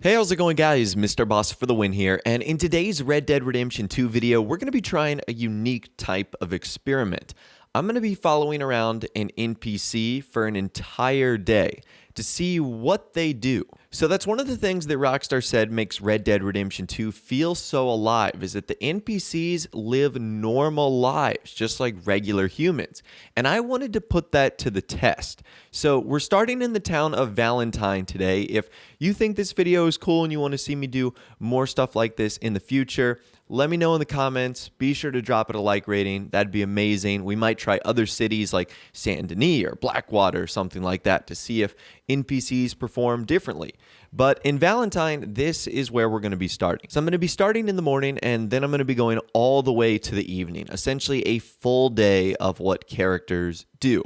Hey, how's it going, guys? Mr. Boss for the win here, and in today's Red Dead Redemption 2 video, we're going to be trying a unique type of experiment. I'm going to be following around an NPC for an entire day to see what they do. So that's one of the things that Rockstar said makes Red Dead Redemption 2 feel so alive, is that the NPCs live normal lives, just like regular humans. And I wanted to put that to the test. So we're starting in the town of Valentine today. If you think this video is cool and you want to see me do more stuff like this in the future, let me know in the comments. Be sure to drop it a like rating. That'd be amazing. We might try other cities like Saint Denis or Blackwater or something like that to see if NPCs perform differently. But in Valentine, this is where we're going to be starting. So I'm going to be starting in the morning, and then I'm going to be going all the way to the evening, essentially a full day of what characters do.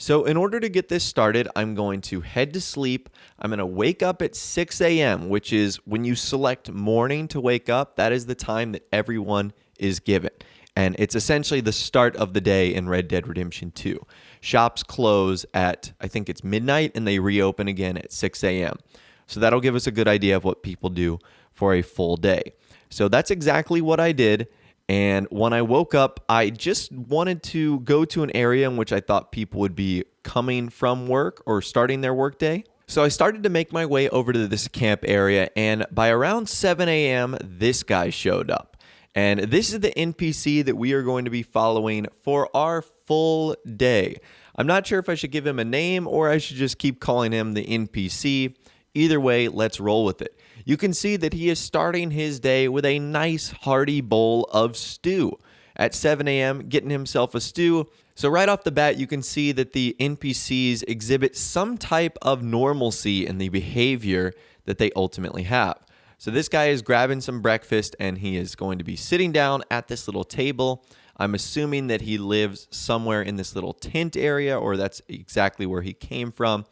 So in order to get this started, I'm going to head to sleep. I'm going to wake up at 6 a.m., which is when you select morning to wake up. That is the time that everyone is given. And it's essentially the start of the day in Red Dead Redemption 2. Shops close at, I think it's midnight, and they reopen again at 6 a.m. So that'll give us a good idea of what people do for a full day. So that's exactly what I did. And when I woke up, I just wanted to go to an area in which I thought people would be coming from work or starting their workday. So I started to make my way over to this camp area, and by around 7 a.m., this guy showed up. And this is the NPC that we are going to be following for our full day. I'm not sure if I should give him a name or I should just keep calling him the NPC. Either way, let's roll with it. You can see that he is starting his day with a nice hearty bowl of stew. At 7 a.m., getting himself a stew. So right off the bat, you can see that the NPCs exhibit some type of normalcy in the behavior that they ultimately have. So this guy is grabbing some breakfast, and he is going to be sitting down at this little table. I'm assuming that he lives somewhere in this little tent area, or that's exactly where he came from.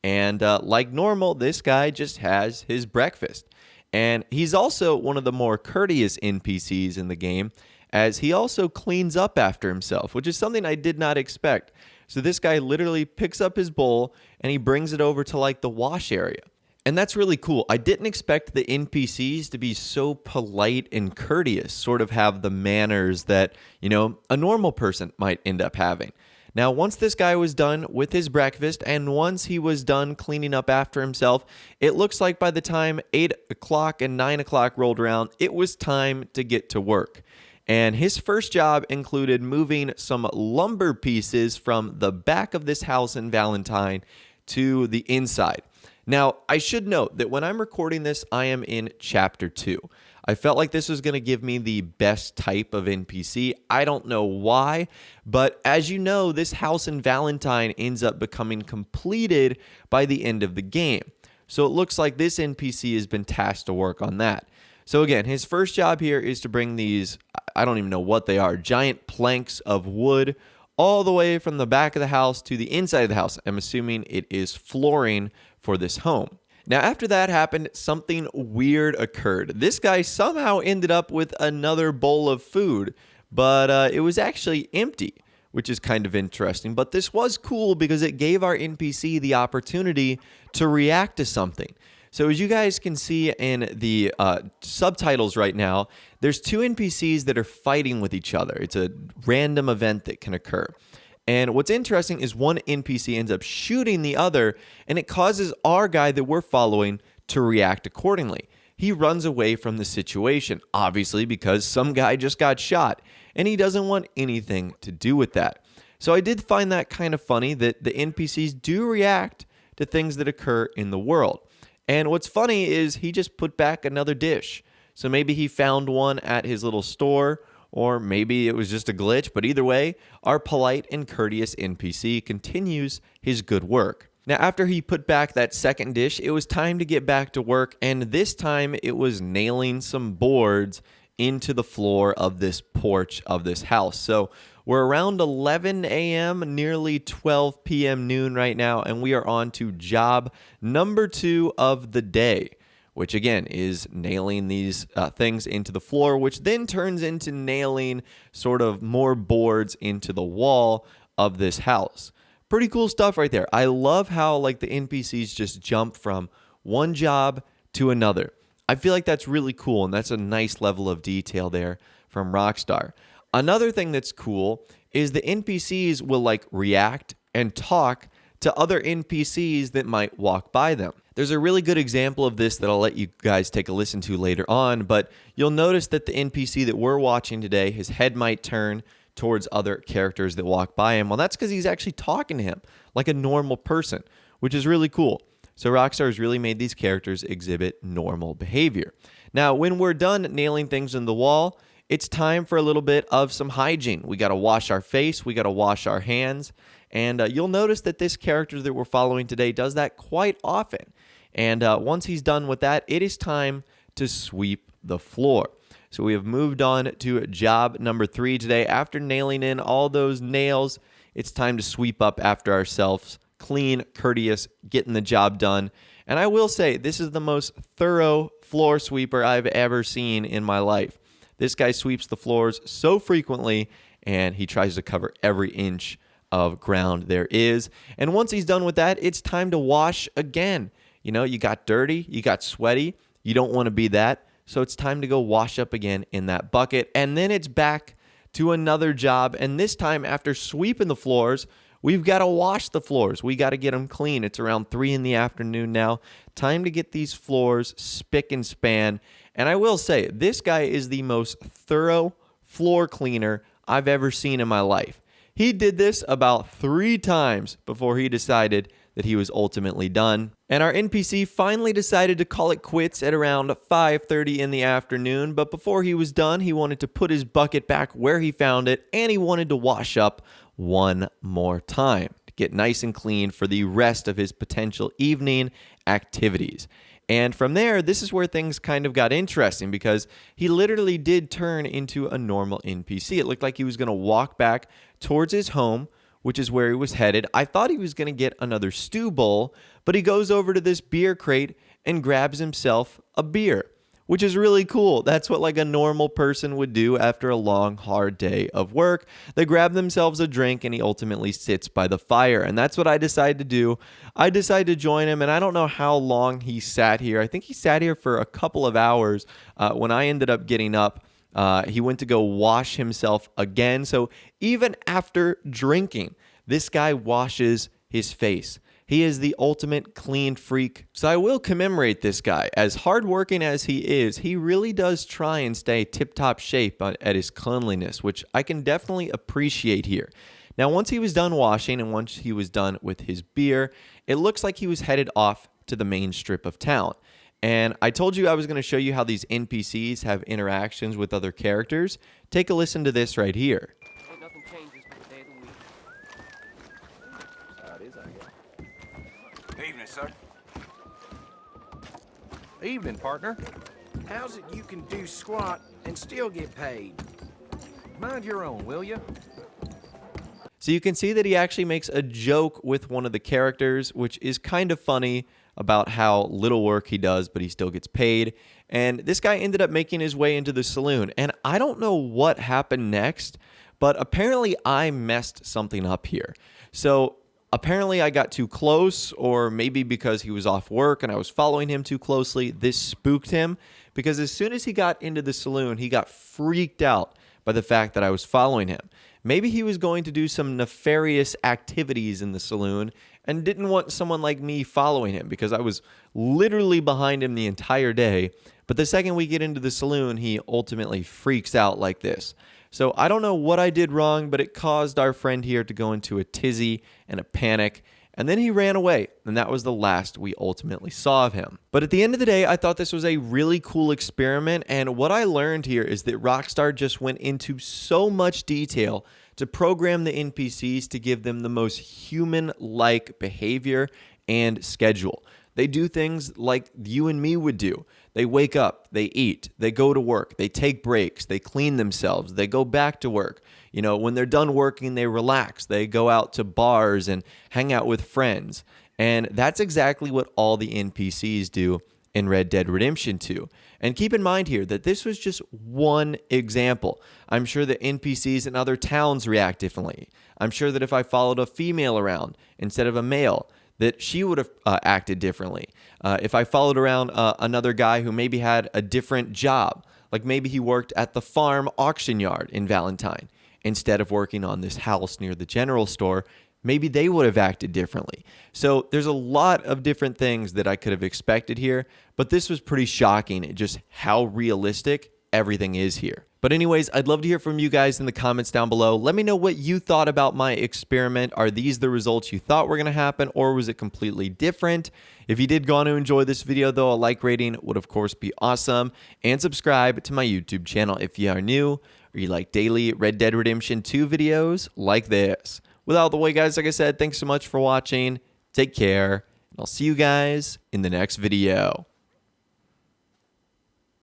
And like normal, this guy just has his breakfast. And he's also one of the more courteous NPCs in the game, as he also cleans up after himself, which is something I did not expect. So this guy literally picks up his bowl and he brings it over to like the wash area. And that's really cool. I didn't expect the NPCs to be so polite and courteous, sort of have the manners that, a normal person might end up having. Now, once this guy was done with his breakfast and once he was done cleaning up after himself, it looks like by the time 8 o'clock and 9 o'clock rolled around, it was time to get to work. And his first job included moving some lumber pieces from the back of this house in Valentine to the inside. Now, I should note that when I'm recording this, I am in Chapter 2. I felt like this was going to give me the best type of NPC. I don't know why, but as you know, this house in Valentine ends up becoming completed by the end of the game. So it looks like this NPC has been tasked to work on that. So again, his first job here is to bring these, I don't even know what they are, giant planks of wood all the way from the back of the house to the inside of the house. I'm assuming it is flooring for this home. Now, after that happened, something weird occurred. This guy somehow ended up with another bowl of food, but it was actually empty, which is kind of interesting. But this was cool because it gave our NPC the opportunity to react to something. So as you guys can see in the subtitles right now, there's two NPCs that are fighting with each other. It's a random event that can occur. And what's interesting is one NPC ends up shooting the other, and it causes our guy that we're following to react accordingly. He runs away from the situation, obviously because some guy just got shot, and he doesn't want anything to do with that. So I did find that kind of funny that the NPCs do react to things that occur in the world. And what's funny is he just put back another dish. So maybe he found one at his little store, or maybe it was just a glitch, but either way, our polite and courteous NPC continues his good work. Now, after he put back that second dish, it was time to get back to work, and this time it was nailing some boards into the floor of this porch of this house. So we're around 11 a.m., nearly 12 p.m. noon right now, and we are on to job number 2 of the day, which again is nailing these things into the floor, which then turns into nailing sort of more boards into the wall of this house. Pretty cool stuff right there. I love how like the NPCs just jump from one job to another. I feel like that's really cool, and that's a nice level of detail there from Rockstar. Another thing that's cool is the NPCs will like react and talk to other NPCs that might walk by them. There's a really good example of this that I'll let you guys take a listen to later on, but you'll notice that the NPC that we're watching today, his head might turn towards other characters that walk by him. Well, that's because he's actually talking to him like a normal person, which is really cool. So Rockstar has really made these characters exhibit normal behavior. Now, when we're done nailing things in the wall, it's time for a little bit of some hygiene. We got to wash our face, we got to wash our hands, and you'll notice that this character that we're following today does that quite often. And once he's done with that, it is time to sweep the floor. So we have moved on to job number 3 today. After nailing in all those nails, it's time to sweep up after ourselves. Clean, courteous, getting the job done. And I will say, this is the most thorough floor sweeper I've ever seen in my life. This guy sweeps the floors so frequently, and he tries to cover every inch of ground there is. And once he's done with that, it's time to wash again. You know, you got dirty, you got sweaty, you don't want to be that. So it's time to go wash up again in that bucket. And then it's back to another job. And this time, after sweeping the floors, we've got to wash the floors. We got to get them clean. It's around 3 in the afternoon now. Time to get these floors spick and span. And I will say, this guy is the most thorough floor cleaner I've ever seen in my life. He did this about 3 times before he decided that he was ultimately done. And our NPC finally decided to call it quits at around 5:30 in the afternoon. But before he was done, he wanted to put his bucket back where he found it, and he wanted to wash up one more time to get nice and clean for the rest of his potential evening activities. And from there, this is where things kind of got interesting, because he literally did turn into a normal NPC. It looked like he was going to walk back towards his home, which is where he was headed. I thought he was going to get another stew bowl, but he goes over to this beer crate and grabs himself a beer, which is really cool. That's what like a normal person would do after a long, hard day of work. They grab themselves a drink, and he ultimately sits by the fire. And that's what I decided to do. I decided to join him, and I don't know how long he sat here. I think he sat here for a couple of hours. When I ended up getting up, he went to go wash himself again. So even after drinking, this guy washes his face. He is the ultimate clean freak. So I will commemorate this guy. As hardworking as he is, he really does try and stay tip-top shape at his cleanliness, which I can definitely appreciate here. Now, once he was done washing and once he was done with his beer, it looks like he was headed off to the main strip of town. And I told you I was going to show you how these NPCs have interactions with other characters. Take a listen to this right here. Nothing changes with the day of the week. That's how it is, I guess. Evening, sir. Evening, partner. How's it you can do squat and still get paid? Mind your own, will you? So you can see that he actually makes a joke with one of the characters, which is kind of funny, about how little work he does, but he still gets paid. And this guy ended up making his way into the saloon. And I don't know what happened next, but apparently I messed something up here. So apparently I got too close, or maybe because he was off work and I was following him too closely, this spooked him. Because as soon as he got into the saloon, he got freaked out by the fact that I was following him. Maybe he was going to do some nefarious activities in the saloon and didn't want someone like me following him, because I was literally behind him the entire day. But the second we get into the saloon, he ultimately freaks out like this. So I don't know what I did wrong, but it caused our friend here to go into a tizzy and a panic. And then he ran away, and that was the last we ultimately saw of him. But at the end of the day, I thought this was a really cool experiment, and what I learned here is that Rockstar just went into so much detail to program the NPCs to give them the most human-like behavior and schedule. They do things like you and me would do. They wake up, they eat, they go to work, they take breaks, they clean themselves, they go back to work. You know, when they're done working, they relax, they go out to bars and hang out with friends. And that's exactly what all the NPCs do in Red Dead Redemption 2. And keep in mind here that this was just one example. I'm sure that NPCs in other towns react differently. I'm sure that if I followed a female around instead of a male, that she would have acted differently. If I followed around another guy who maybe had a different job, like maybe he worked at the farm auction yard in Valentine instead of working on this house near the general store, maybe they would have acted differently. So there's a lot of different things that I could have expected here, but this was pretty shocking at just how realistic everything is here. But anyways, I'd love to hear from you guys in the comments down below. Let me know what you thought about my experiment. Are these the results you thought were going to happen, or was it completely different? If you did go on to enjoy this video, though, a like rating would of course be awesome. And subscribe to my YouTube channel if you are new, or you like daily Red Dead Redemption 2 videos like this. Without the way, guys, like I said, thanks so much for watching. Take care, and I'll see you guys in the next video.